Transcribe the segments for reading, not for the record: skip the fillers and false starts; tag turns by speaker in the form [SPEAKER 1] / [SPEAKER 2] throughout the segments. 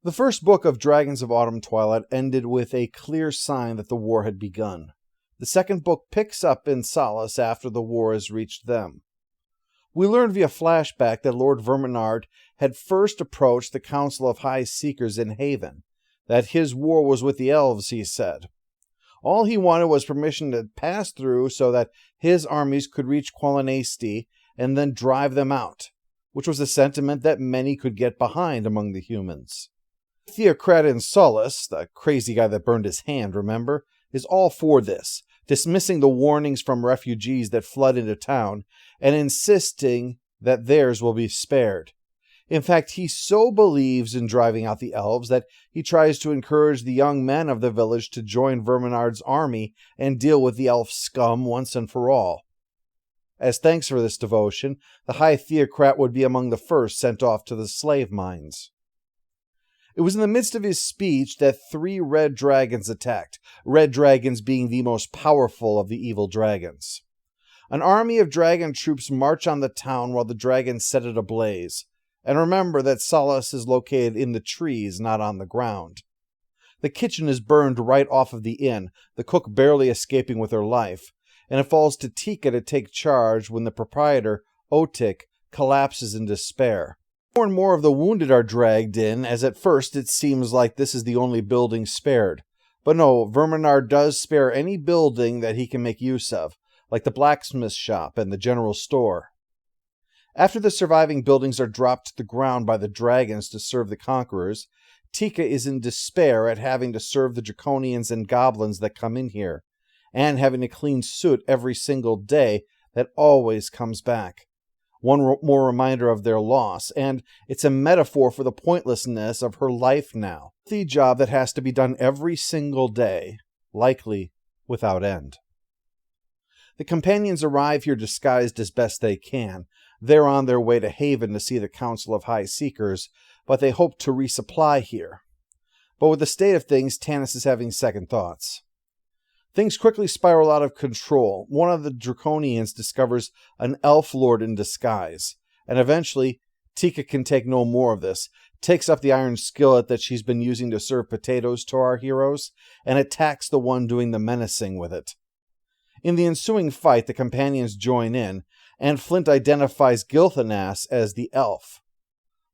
[SPEAKER 1] The first book of Dragons of Autumn Twilight ended with a clear sign that the war had begun. The second book picks up in Solace after the war has reached them. We learn via flashback that Lord Verminard had first approached the Council of High Seekers in Haven, that his war was with the elves, he said. All he wanted was permission to pass through so that his armies could reach Qualinasti and then drive them out, which was a sentiment that many could get behind among the humans. Theocrat in Solace, the crazy guy that burned his hand, remember, is all for this, dismissing the warnings from refugees that flood into town and insisting that theirs will be spared. In fact, he so believes in driving out the elves that he tries to encourage the young men of the village to join Verminard's army and deal with the elf scum once and for all. As thanks for this devotion, the High Theocrat would be among the first sent off to the slave mines. It was in the midst of his speech that 3 red dragons attacked, red dragons being the most powerful of the evil dragons. An army of dragon troops march on the town while the dragons set it ablaze. And remember that Solace is located in the trees, not on the ground. The kitchen is burned right off of the inn, the cook barely escaping with her life, and it falls to Tika to take charge when the proprietor, Otik, collapses in despair. More and more of the wounded are dragged in, as at first it seems like this is the only building spared. But no, Verminard does spare any building that he can make use of, like the blacksmith shop and the general store. After the surviving buildings are dropped to the ground by the dragons to serve the conquerors, Tika is in despair at having to serve the draconians and goblins that come in here, and having to clean soot every single day that always comes back. One more reminder of their loss, and it's a metaphor for the pointlessness of her life now. The job that has to be done every single day, likely without end. The companions arrive here disguised as best they can. They're on their way to Haven to see the Council of High Seekers, but they hope to resupply here. But with the state of things, Tanis is having second thoughts. Things quickly spiral out of control. One of the Draconians discovers an elf lord in disguise, and eventually, Tika can take no more of this, takes up the iron skillet that she's been using to serve potatoes to our heroes, and attacks the one doing the menacing with it. In the ensuing fight, the companions join in, and Flint identifies Gilthanas as the elf.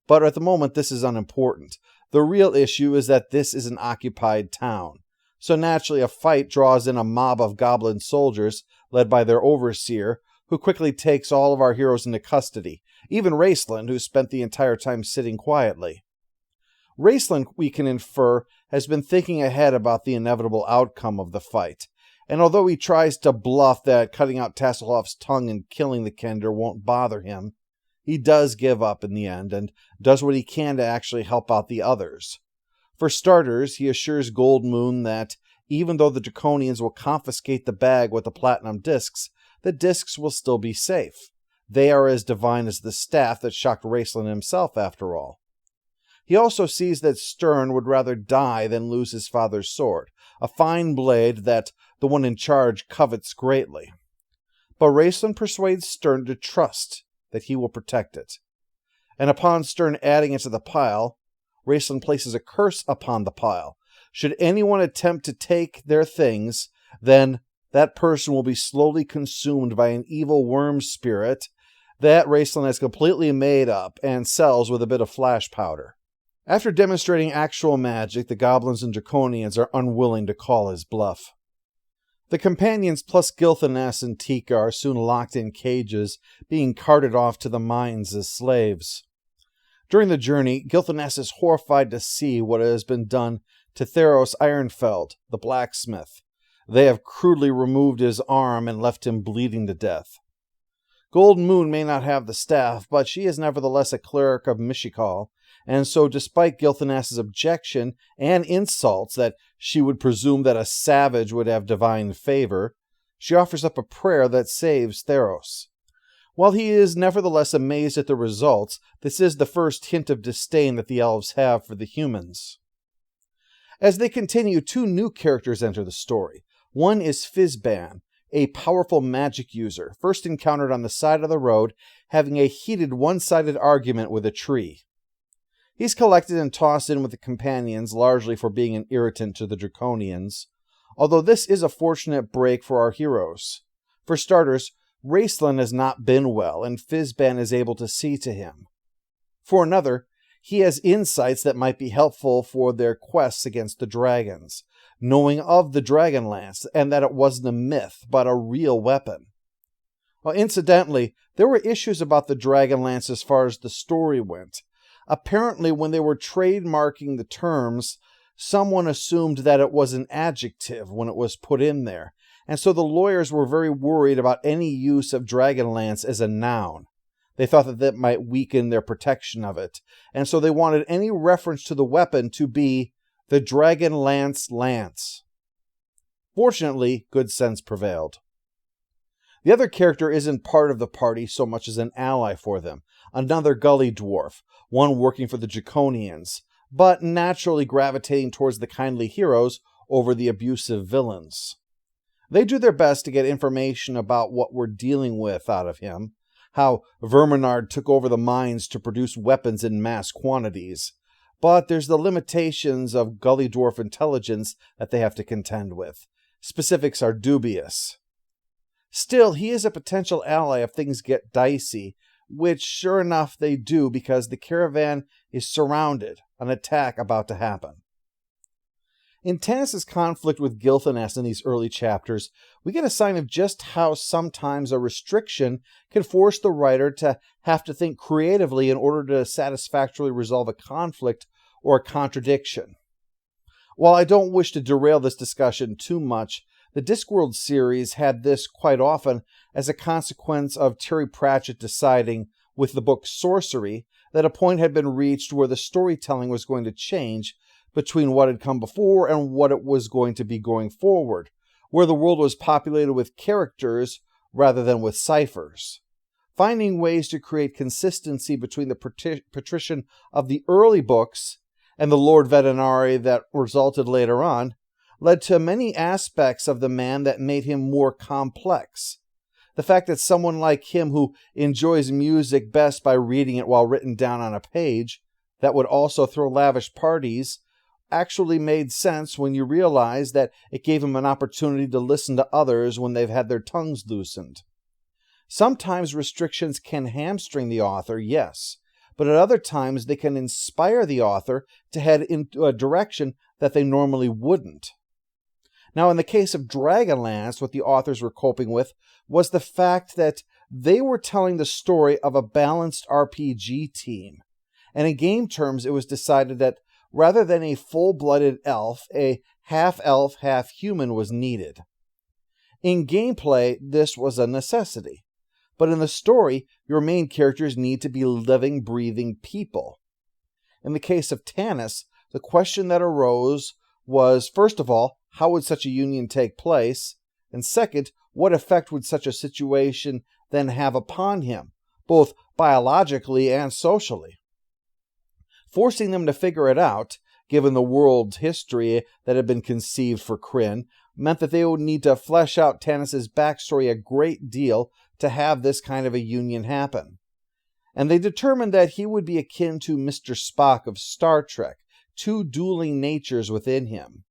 [SPEAKER 1] But at the moment, this is unimportant. The real issue is that this is an occupied town. So naturally, a fight draws in a mob of goblin soldiers, led by their overseer, who quickly takes all of our heroes into custody, even Raceland, who spent the entire time sitting quietly. Raceland, we can infer, has been thinking ahead about the inevitable outcome of the fight, and although he tries to bluff that cutting out Tasselhoff's tongue and killing the Kender won't bother him, he does give up in the end, and does what he can to actually help out the others. For starters, he assures Gold Moon that, even though the Draconians will confiscate the bag with the platinum discs, the discs will still be safe. They are as divine as the staff that shocked Raceland himself, after all. He also sees that Stern would rather die than lose his father's sword, a fine blade that the one in charge covets greatly. But Raceland persuades Stern to trust that he will protect it. And upon Stern adding it to the pile, Raceland places a curse upon the pile. Should anyone attempt to take their things, then that person will be slowly consumed by an evil worm spirit that Raceland has completely made up and sells with a bit of flash powder. After demonstrating actual magic, the goblins and draconians are unwilling to call his bluff. The companions plus Gilthanas and Tika are soon locked in cages, being carted off to the mines as slaves. During the journey, Gilthanas is horrified to see what has been done to Theros Ironfeld, the blacksmith. They have crudely removed his arm and left him bleeding to death. Gold Moon may not have the staff, but she is nevertheless a cleric of Mishikal, and so despite Gilthanas' objection and insults that she would presume that a savage would have divine favor, she offers up a prayer that saves Theros. While he is nevertheless amazed at the results, this is the first hint of disdain that the elves have for the humans. As they continue, 2 new characters enter the story. One is Fizban, a powerful magic user, first encountered on the side of the road, having a heated one-sided argument with a tree. He's collected and tossed in with the companions, largely for being an irritant to the Draconians, although this is a fortunate break for our heroes. For starters, Raistlin has not been well, and Fizban is able to see to him. For another, he has insights that might be helpful for their quests against the dragons, knowing of the Dragonlance, and that it wasn't a myth, but a real weapon. Well, incidentally, there were issues about the Dragonlance as far as the story went. Apparently, when they were trademarking the terms, someone assumed that it was an adjective when it was put in there, and so the lawyers were very worried about any use of Dragonlance as a noun. They thought that that might weaken their protection of it, and so they wanted any reference to the weapon to be the Dragonlance lance. Fortunately, good sense prevailed. The other character isn't part of the party so much as an ally for them, another gully dwarf, one working for the Draconians, but naturally gravitating towards the kindly heroes over the abusive villains. They do their best to get information about what we're dealing with out of him, how Verminard took over the mines to produce weapons in mass quantities, but there's the limitations of gully dwarf intelligence that they have to contend with. Specifics are dubious. Still, he is a potential ally if things get dicey, which sure enough they do because the caravan is surrounded, an attack about to happen. In Tanis' conflict with Gilthanas in these early chapters, we get a sign of just how sometimes a restriction can force the writer to have to think creatively in order to satisfactorily resolve a conflict or a contradiction. While I don't wish to derail this discussion too much, the Discworld series had this quite often as a consequence of Terry Pratchett deciding, with the book Sorcery, that a point had been reached where the storytelling was going to change between what had come before and what it was going to be going forward, where the world was populated with characters rather than with ciphers. Finding ways to create consistency between the patrician of the early books and the Lord Vetinari that resulted later on led to many aspects of the man that made him more complex. The fact that someone like him who enjoys music best by reading it while written down on a page, that would also throw lavish parties, actually made sense when you realize that it gave him an opportunity to listen to others when they've had their tongues loosened. Sometimes restrictions can hamstring the author, yes, but at other times they can inspire the author to head into a direction that they normally wouldn't. Now, in the case of Dragonlance, what the authors were coping with was the fact that they were telling the story of a balanced RPG team. And in game terms, it was decided that rather than a full-blooded elf, a half-elf, half-human was needed. In gameplay, this was a necessity. But in the story, your main characters need to be living, breathing people. In the case of Tanis, the question that arose was, first of all, how would such a union take place? And second, what effect would such a situation then have upon him, both biologically and socially? Forcing them to figure it out, given the world's history that had been conceived for Krynn, meant that they would need to flesh out Tanis' backstory a great deal to have this kind of a union happen. And they determined that he would be akin to Mr. Spock of Star Trek, two dueling natures within him.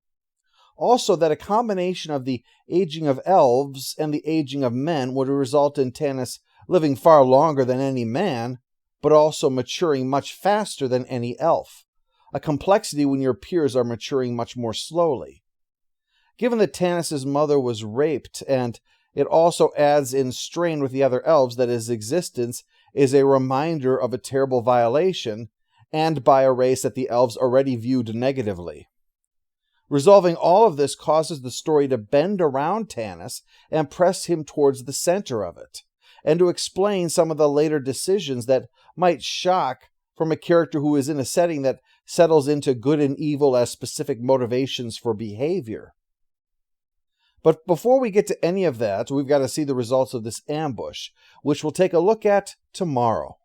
[SPEAKER 1] Also, that a combination of the aging of elves and the aging of men would result in Tanis living far longer than any man, but also maturing much faster than any elf, a complexity when your peers are maturing much more slowly. Given that Tanis' mother was raped, and it also adds in strain with the other elves that his existence is a reminder of a terrible violation, and by a race that the elves already viewed negatively. Resolving all of this causes the story to bend around Tanis and press him towards the center of it, and to explain some of the later decisions that might shock from a character who is in a setting that settles into good and evil as specific motivations for behavior. But before we get to any of that, we've got to see the results of this ambush, which we'll take a look at tomorrow.